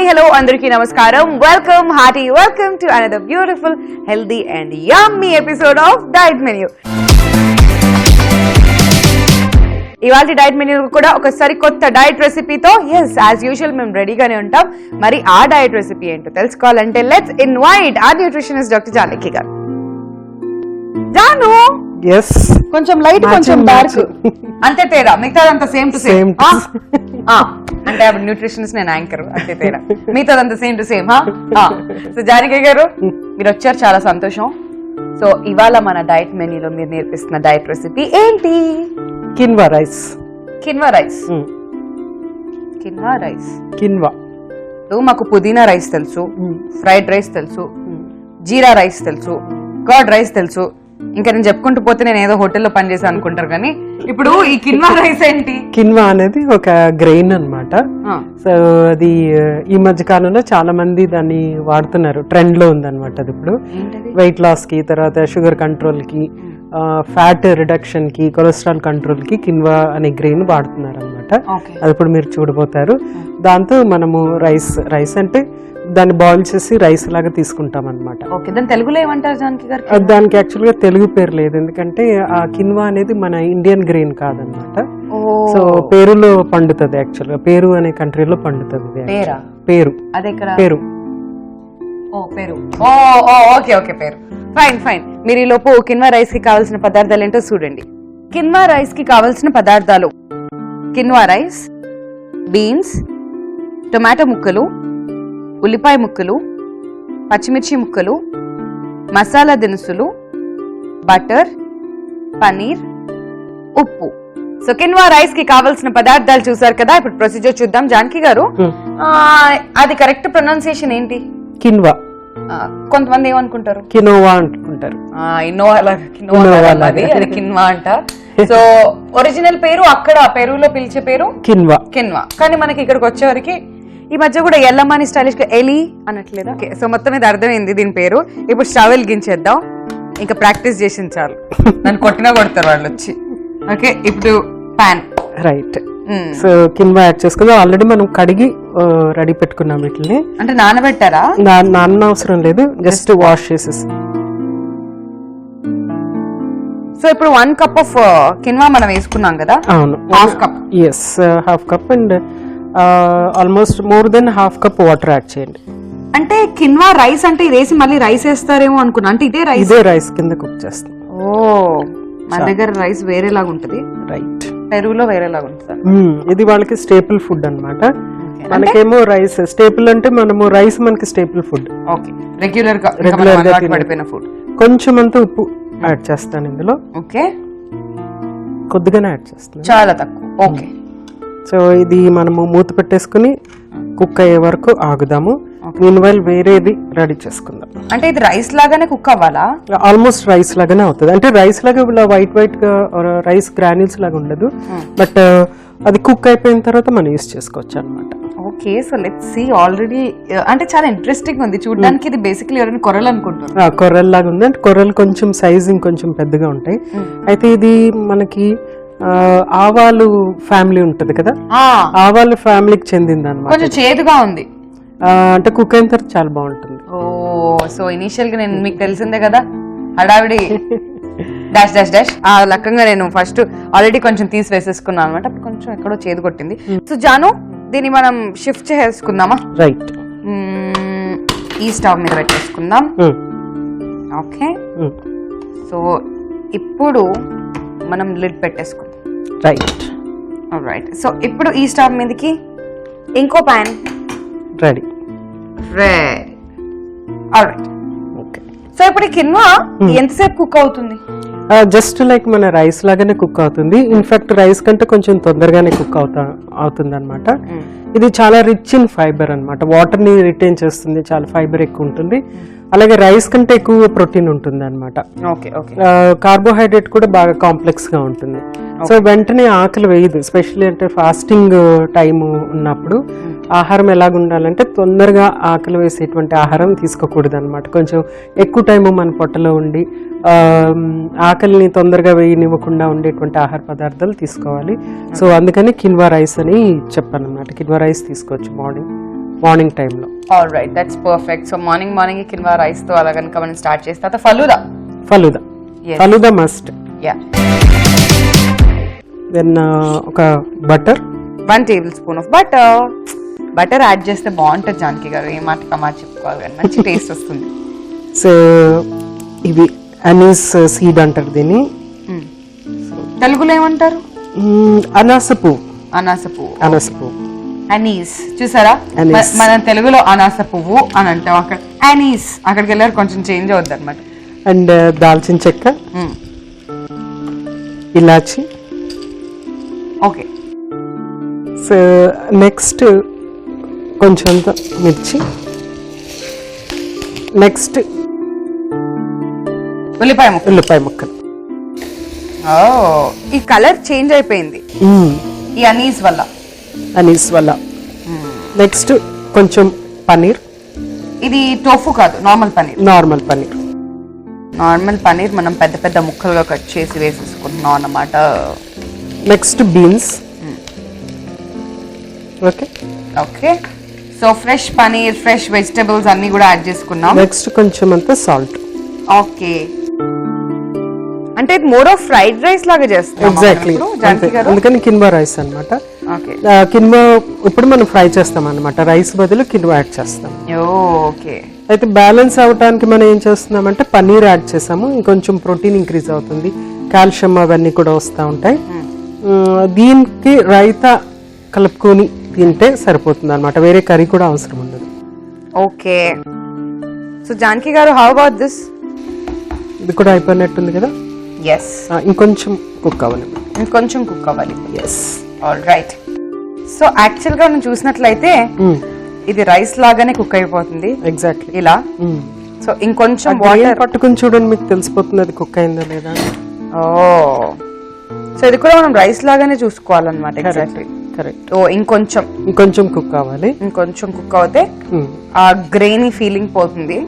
Hi hello అందరికీ నమస్కారం. Welcome hearty welcome to another beautiful healthy and yummy episode of diet menu. ఇవాళ diet menu కూడా ఒకసారి కొత్త డైట్ రెసిపీతో ఎస్ యాజ్ యూజువల్ మేము రెడీగానే ఉంటాం. మరి ఆ డైట్ రెసిపీ ఏంటో తెలుసుకోవాలంటే లెట్స్ ఇన్వైట్ ఆ న్యూట్రిషనిస్ట్ డాక్టర్ జానకి గారు. జాను కొంచెం లైట్ కొంచెం డార్క్ అంతే తేడా, మిగతాదంతా సేమ్ టు సేమ్. అంటే అప్పుడు న్యూట్రిషనిస్ట్ నేను యాంకర్ అంతే తేడా, మిగతాదంతా same to same. So Janaki గారు మీరు వచ్చారు, చాలా సంతోషం. సో ఇవాళ మన డైట్ మెన్యూలో మీరు నేర్పిస్తున్న డైట్ రెసిపీ ఏంటి? Quinoa rice. Quinoa rice. Quinoa rice. Quinoa మాకు పుదీనా రైస్ తెలుసు, ఫ్రైడ్ రైస్ తెలుసు, జీరా రైస్ తెలుసు, కర్డ్ రైస్ తెలుసు. ఇంకా నేను చెప్పుకుంటూ పోతే నేను ఏదో హోటల్లో పనిచేసాను అనుకుంటారు, కానీ ఇప్పుడు ఈ కిన్వా రైస్ ఏంటి? కిన్వా అనేది ఒక గ్రెయిన్ అన్నమాట. సో అది ఈ మధ్య కాలంలో చాలా మంది దాన్ని వాడుతున్నారు, ట్రెండ్ లో ఉంది అది ఇప్పుడు వెయిట్ లాస్ కి, తర్వాత షుగర్ కంట్రోల్ కి, ఫ్యాట్ రిడక్షన్ కి, కొలెస్ట్రాల్ కంట్రోల్ కి కిన్వా అనే గ్రెయిన్ వాడుతున్నారు అనమాట. అది ఇప్పుడు మీరు చూడబోతారు. దాంతో మనము రైస్ అంటే దాన్ని బాయిల్ చేసి రైస్ లాగా తీసుకుంటాం అనమాట. తెలుగులో ఏమంటారు జానకి గారు? దానికి యాక్చువల్ గా తెలుగు పేరు లేదు, ఎందుకంటే ఆ కిన్వా అనేది మన ఇండియన్ గ్రెయిన్ కాదనమాట. సో పేరులో పండుతుంది, యాక్చువల్ గా పేరు అనే కంట్రీలో పండుతుంది. పేరు ఫైన్ ఫైన్. మీరు ఈ లోపు కిన్వా రైస్ కి కావాల్సిన పదార్థాలు ఏంటో చూడండి. కిన్వా రైస్ కి కావాల్సిన పదార్థాలు: కిన్వా రైస్, బీన్స్, టొమాటో ముక్కలు, ఉల్లిపాయ ముక్కలు, పచ్చిమిర్చి ముక్కలు, మసాలా దినుసులు, బటర్, పనీర్, ఉప్పు. సో కిన్వా రైస్ కి కావాల్సిన పదార్థాలు చూసారు కదా. ఇప్పుడు ప్రొసీజర్ చూద్దాం. జానకి గారు అది కరెక్ట్ ప్రొనౌన్సియేషన్ ఏంటి? కిన్వా. కొంతమంది ఏమనుకుంటారు? కినోవా అనుకుంటారు. అది కిన్వా అంట. సో ఒరిజినల్ పేరు అక్కడ పెరులో పిలిచే పేరు కిన్వా. కిన్వా. కానీ మనకి ఇక్కడికి వచ్చేవరకు ఈ మధ్య కూడా ఎల్లమ్మని స్టైలిష్ గా ఎలి అనట్లేదా? సో మొత్తం మీద అర్థమైంది దీని పేరు. ఇప్పుడు స్టవ్ వెలిగించేద్దాం. ఇంకా ప్రాక్టీస్ చేసిన చాలు, నన్ను కొట్టినా కొడతారు వాళ్ళు వచ్చి. ఓకే, ఇప్పుడు pan. Right. So quinoa add చేసుకుందాం. ఆల్రెడీ మనం కడిగి రెడీ పెట్టుకున్నాం వీటిని. అంటే నానబెట్టారా? నాన్న అవసరం లేదు, జస్ట్ వాష్ చేసేసి. సో ఇప్పుడు 1 కప్ ఆఫ్ కిన్వా మనం వేసుకున్నాం కదా. అవును, half cup. Yes, half cup and almost more than half cup water add చేయండి. అంటే కిన్వా రైస్ అంటే ఇది వేసి మళ్ళీ రైస్ వేస్తారేమో అనుకున్నా. అంటే ఇదే రైస్ కింద కుక్ చేస్తాం. ఓ, మన దగ్గర రైస్ వేరేలాగా ఉంటది. రైట్. పెరుగులో వేరేలాగా ఉంటుంది. ఇది వాళ్ళకి స్టేపుల్ ఫుడ్ అన్నమాట. మనకేమో రైస్ స్టేపుల్ అంటే మనము రైస్ మనకి స్టేపుల్ ఫుడ్. ఓకే, రెగ్యులర్ గా పడిపోయిన ఫుడ్. కొంచెం అంత ఉప్పు యాడ్ చేస్తాను ఇందులో. ఓకే, కొద్దిగానే యాడ్ చేస్తాను, చాలా తక్కువ. ఓకే. సో ఇది మనము మూత పెట్టేసుకుని కుక్ అయ్యే వరకు ఆగుదాము. మీన్వైల్ వేరేది రెడీ చేసుకుందాం. అంటే ఇది రైస్ లాగానే కుక్ అవ్వాలా? ఆల్మోస్ట్ రైస్ లాగానే అవుతుంది. అంటే రైస్ లాగా ఇలా వైట్ గా రైస్ గ్రాన్యూల్స్ లాగా ఉండదు, బట్ అది కుక్ అయిపోయిన తర్వాత మనం యూస్ చేసుకోవచ్చు అనమాట. Okay, so let's see. Already అంటే చాలా ఇంట్రెస్టింగ్ ఉంది చూడడానికి. ఇది బేసికలీ ఎవరైనా కొర్రలు అనుకుంటున్నారు. కొర్రల్ లాగా ఉంది. అంటే కొర్రలు కొంచెం సైజ్ ఇంకొంచెం పెద్దగా ఉంటాయి. అయితే ఇది మనకి ఆవాలు ఫ్యామిలీ ఉంటది కదా, ఆవాలు ఫ్యామిలీకి చెందింది అనమాట. కొంచెం చేదుగా ఉంది. అంటే కుక్ అయిన తర్వాత చాలా బాగుంటుంది. ఓ, సో ఇనిషియల్ గా నేను మీకు తెలిసిందే కదా హడావిడి డాష్ డాష్ డాష్ ఆ లక్కంగా నేను ఫస్ట్ ఆల్రెడీ కొంచెం తీసి వేసేసుకున్నాను అనమాట. అప్పుడు కొంచెం ఎక్కడో చేదు కొట్టింది. సో జాను, దీన్ని మనం షిఫ్ట్ చేసుకుందామా? రైట్. ఈ స్టవ్ మీద పెట్టేసుకుందాం. ఓకే, సో ఇప్పుడు మనం లిడ్ పెట్టేసుకుందాం. రైట్. రైట్. సో ఇప్పుడు ఈ స్టవ్ మీదకి ఇంకో pan ready. Alright. Okay. So ఇప్పుడు కిన్వా ఎంతసేపు కుక్ అవుతుంది? జస్ట్ లైక్ మన రైస్ లాగానే కుక్ అవుతుంది. ఇన్ఫాక్ట్ రైస్ కంటే కొంచెం తొందరగానే కుక్ అవుతుంది అనమాట. ఇది చాలా రిచ్ ఇన్ ఫైబర్ అనమాట. వాటర్ ని రిటైన్ చేస్తుంది, చాలా ఫైబర్ ఎక్కువ ఉంటుంది. అలాగే రైస్ కంటే ఎక్కువ ప్రోటీన్ ఉంటుంది అనమాట. కార్బోహైడ్రేట్ కూడా బాగా కాంప్లెక్స్ గా ఉంటుంది. సో వెంటనే ఆకలి వేయదు, ఎస్పెషల్లీ అంటే ఫాస్టింగ్ టైం ఉన్నప్పుడు. ఆహారం ఎలాగ ఉండాలంటే తొందరగా ఆకలి వేసేటువంటి ఆహారం తీసుకోకూడదు అనమాట. కొంచెం ఎక్కువ టైము మన పొట్టలో ఉండి ఆకలిని తొందరగా వేయనివ్వకుండా ఉండేటువంటి ఆహార పదార్థాలు తీసుకోవాలి. సో అందుకని కిన్వా రైస్ అని చెప్పాను అనమాట. కిన్వా రైస్ తీసుకోవచ్చు మార్నింగ్. మార్నింగ్ టైంలో. All right, that's perfect. So morning quinoa rice తో అలా కనుక మనం స్టార్ట్ చేస్తే తర్వాత ఫలూదా మస్ట్. యా. దెన్ ఒక butter, 1 tablespoon of butter add చేస్తే బాగుంటుంది జానకి గారు, ఏ మాట కమాట చెప్పుకోవాలి కానీ మంచి టేస్ట్ వస్తుంది. సో ఇవి అనీస్ సీడ్ అంటారు దీన్ని. తెలుగులో ఏమంటారు? అనాస పువ్వు. అనీస్ చూసారా, మన తెలుగులో అనాస పువ్వు అని అంటాం, అక్కడ అనీస్, అక్కడికి వెళ్ళారు కొంచెం చేంజ్ అవుద్ది అనమాట. అండ్ దాల్చిన చెక్క, ఇలాచి. ఓకే. సో నెక్స్ట్ కొంచెం మిర్చి, నెక్స్ట్ ఉల్లిపాయ ముక్కలు. ఈ కలర్ చేంజ్ అయిపోయింది ఈ అనీస్ వల్ల. నెక్స్ట్ కొంచెం పన్నీర్. ఇది టోఫు కాదు, నార్మల్ పన్నీర్ మనం పెద్ద పెద్ద ముక్కలుగా కట్ చేసి వేసేసుకుంటున్నాం అన్నమాట. Next beans. Okay. So fresh paneer, fresh vegetables అన్ని కూడా యాడ్ చేసుకున్నాం. నెక్స్ట్ కొంచెం అంతా సాల్ట్. ఓకే. అంటే ఇది మోర్ ఆఫ్ ఫ్రైడ్ రైస్ లాగా చేస్తాం. ఎగ్జాక్ట్లీ, అందుకని కిన్వా రైస్ అన్నమాట. కిన్వా ఇప్పుడు మనం ఫ్రై చేస్తాం అన్నమాట, రైస్ బదులు కిన్వా యాడ్ చేస్తాం. ఓకే. అయితే బ్యాలెన్స్ అవడానికి మనం ఏం చేస్తున్నామంటే పన్నీర్ యాడ్ చేసాము, ఇంకొంచెం ప్రోటీన్ ఇంక్రీజ్ అవుతుంది, కాల్షియం అవన్నీ కూడా వస్తూ ఉంటాయి. దీనికి రైతా కలుపుకొని తింటే సరిపోతుంది అన్నమాట, వేరే కర్రీ కూడా అవసరం ఉండదు. ఓకే. సో జానకి గారు, హౌ అబౌట్ దిస్? ఇది కూడా అయిపోయినట్టుంది కదా. yes, ఇంకొంచెం కుక్ అవ్వాలి. yes. all right. So actual గా మనం చూసినట్లయితే ఇది రైస్ లాగానే కుక్ అయిపోతుంది. ఎగ్జాక్ట్లీ ఇలా. సో ఇంకొంచెం వాటర్ పట్టుకుని చూడండి, మీకు తెలిసిపోతుంది అది కుక్ అయిందా లేదా. సో ఇది కూడా మనం రైస్ లాగానే చూసుకోవాలన్నమాట. Exactly correct. ఇంకొంచెం కుక్ అవ్వాలి. ఇంకొంచెం కుక్ అవుతే ఆ గ్రెయినీ ఫీలింగ్ పోతుంది.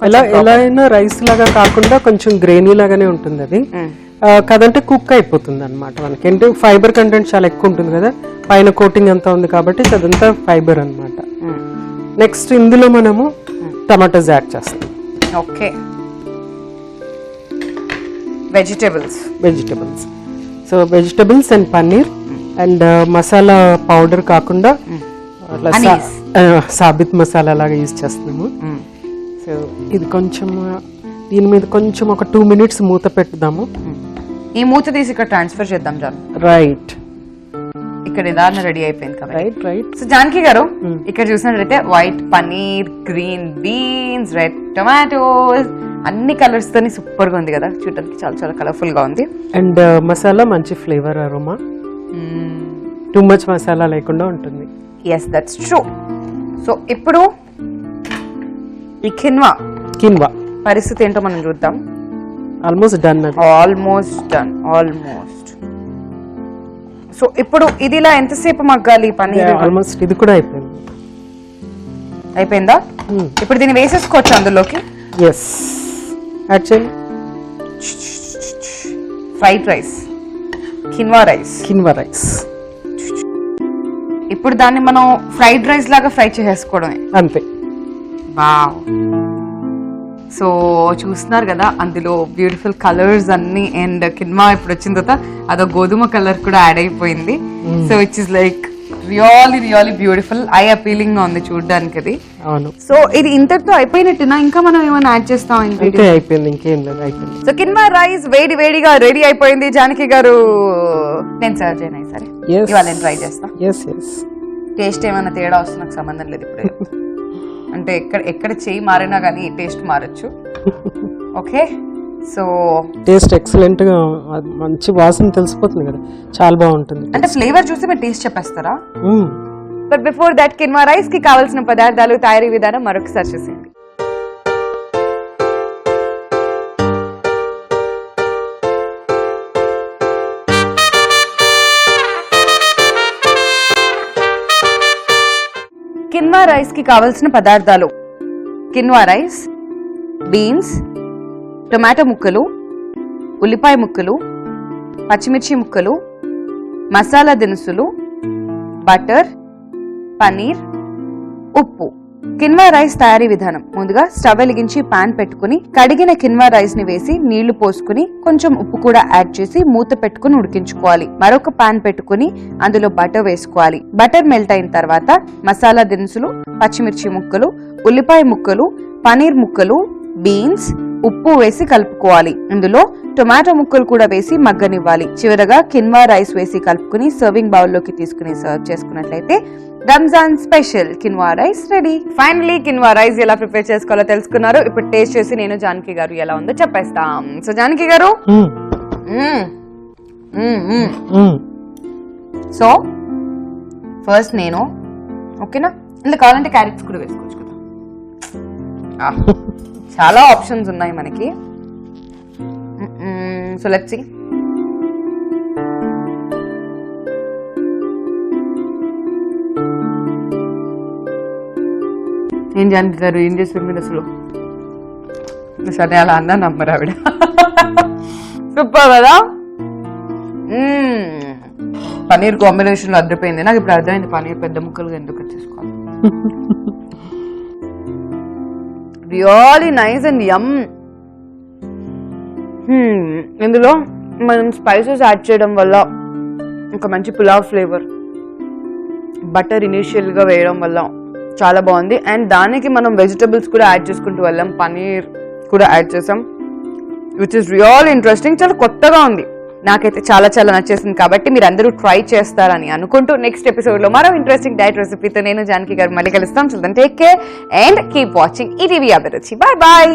ఎలా అయినా రైస్ లాగా కాకుండా కొంచెం గ్రెయినీ లాగానే ఉంటుంది అది, కదంటే కుక్ అయిపోతుంది అనమాట. మనకి ఏంటి ఫైబర్ కంటెంట్ చాలా ఎక్కువ ఉంటుంది కదా, పైన కోటింగ్ అంతా ఉంది కాబట్టి అదంతా ఫైబర్ అన్నమాట. నెక్స్ట్ ఇందులో మనము టమాటోస్ యాడ్ చేస్తాం. Okay. Vegetables. So vegetables and paneer and masala powder కాకుండా సాబిత్ మసాలా లాగా యూజ్ చేస్తున్నాము. సో ఇది కొంచెం దీని మీద కొంచెం ఒక 2 minutes మూత పెట్టుదాము. ఈ మూత తీసి ఇక్కడ ట్రాన్స్ఫర్ చేద్దాం జాన్. రైట్. ఇక్కడ నిదారణ రెడీ అయిపోయింది కదా. రైట్. సో జానకి గారు, ఇక్కడ చూసినట్లయితే white paneer, green beans, red tomatoes, అన్ని కలర్స్ తోని సూపర్ గా ఉంది కదా, చూడడానికి చాలా చాలా కలర్ఫుల్ గా ఉంది. అండ్ మసాలా మంచి flavour aroma, too much masala లేకుండా ఉంటుంది. Yes, that's true. సో ఇప్పుడు ఈ కిన్వా పరిస్థితి ఏంటో మనం చూద్దాం. Almost done. సో ఇప్పుడు ఇది ఇలా ఎంతసేపు మగ్గాలి పన్నీర్? ఆల్మోస్ట్ ఇది కూడా అయిపోయిందా? ఇప్పుడు దీన్ని వేసేసుకోవచ్చు అందులోకి. Yes, actually fried rice, quinoa rice. ఇప్పుడు దాన్ని మనం ఫ్రైడ్ రైస్ లాగా ఫ్రై చేసేసుకోవడమే అంతే. వావ్. సో చూస్తున్నారు కదా, అందులో బ్యూటిఫుల్ కలర్స్ అన్ని, అండ్ కిన్వా ఇప్పుడు వచ్చిన తర్వాత అదో గోధుమ కలర్ కూడా యాడ్ అయిపోయింది. So it's is like really beautiful, I appealing గా ఉంది చూడడానికి అది. అవును. సో ఇది ఇంతటితో అయిపోయినట్టునా, ఇంకా మనం ఏమైనా యాడ్ చేస్తాం? అయిపోయింది, ఇంకేం లేదు, అయిపోయింది. సో కిన్వా రైస్ వేడిగా రెడీ అయిపోయింది. జానకి గారు, నేను సర్వ్ చేయను సరే, ఇవాళ నేను ట్రై చేస్తా. టేస్ట్ ఏమైనా తేడా వస్తుంది నాకు సంబంధం లేదు ఇప్పుడు. అంటే ఎక్కడ చేయి మారినా కానీ టేస్ట్ మారచ్చు. ఓకే. సో టేస్ట్ ఎక్సలెంట్ గా, మంచి వాసన తెలిసిపోతుంది కదా, చాలా బాగుంటుంది. అంటే ఫ్లేవర్ చూసి మీరు టేస్ట్ చెప్పేస్తారా? But before that quinoa rice కి కావాల్సిన పదార్థాలు, తయారీ విధానం మరొకసారి చూసేయండి. కిన్వా రైస్ కి కావలసిన పదార్థాలు: కిన్వా రైస్, బీన్స్, టొమాటో ముక్కలు, ఉల్లిపాయ ముక్కలు, పచ్చిమిర్చి ముక్కలు, మసాలా దినుసులు, బటర్, పనీర్, ఉప్పు. కిన్వా రైస్ తయారీ విధానం. ముందుగా స్టవ్ వెలిగించి పాన్ పెట్టుకుని కడిగిన కిన్వా రైస్ ని వేసి నీళ్లు పోసుకుని కొంచెం ఉప్పు కూడా యాడ్ చేసి మూత పెట్టుకుని ఉడికించుకోవాలి. మరొక పాన్ పెట్టుకుని అందులో బటర్ వేసుకోవాలి. బటర్ మెల్ట్ అయిన తర్వాత మసాలా దినుసులు, పచ్చిమిర్చి ముక్కలు, ఉల్లిపాయ ముక్కలు, పనీర్ ముక్కలు, బీన్స్, ఉప్పు వేసి కలుపుకోవాలి. ఇందులో టొమాటో ముక్కలు కూడా వేసి మగ్గనివ్వాలి. చివరగా కిన్వా రైస్ వేసి కలుపుకుని సర్వింగ్ బౌల్ లోకి తీసుకుని సర్వ్ చేసుకున్నట్లయితే Ramzan special quinoa rice ready. Finally quinoa rice ఎలా ప్రిపేర్ చేసుకోవాలో తెలుసుకున్నారు. ఇప్పుడు టేస్ట్ చేసి నేను జానకి గారు ఎలా ఉందో చెప్పేస్తాం. సో జానకి గారు, సో ఫస్ట్ నేను, ఓకేనా, ఇందులో కావాలంటే క్యారెట్స్ కూడా వేసుకోవచ్చు కదా. చాలా ఆప్షన్స్ ఉన్నాయి మనకి. So let's see. ఏం జానకి గారు, ఏం చేస్తారు మీరు అసలు? సరే అలా అన్నా నమ్మరు ఆవిడ. సూపర్ కదా. పనీర్ కాంబినేషన్ లో అద్దరిపోయింది. నాకు ఇప్పుడు అర్థమైంది పనీర్ పెద్ద ముక్కలుగా ఎందుకు చేసుకోవాలి. రియల్లీ నైస్ అండ్ యమ్. ఇందులో మనం స్పైసెస్ యాడ్ చేయడం వల్ల ఒక మంచి పులావ్ ఫ్లేవర్, బటర్ ఇనిషియల్ గా వేయడం వల్ల చాలా బాగుంది. అండ్ దానికి మనం వెజిటబుల్స్ కూడా యాడ్ చేసుకుంటూ వెళ్ళాం, పనీర్ కూడా యాడ్ చేసాం, విచ్ ఇస్ రియల్ ఇంట్రెస్టింగ్. చాలా కొత్తగా ఉంది, నాకైతే చాలా చాలా నచ్చేసింది. కాబట్టి మీరు అందరూ ట్రై చేస్తారని అనుకుంటూ నెక్స్ట్ ఎపిసోడ్ లో మరో ఇంట్రెస్టింగ్ డైట్ రెసిపీతో నేను జానకి గారు మళ్ళీ కలుస్తాం. So then take care and keep watching ETV Abhiruchi. Bye bye.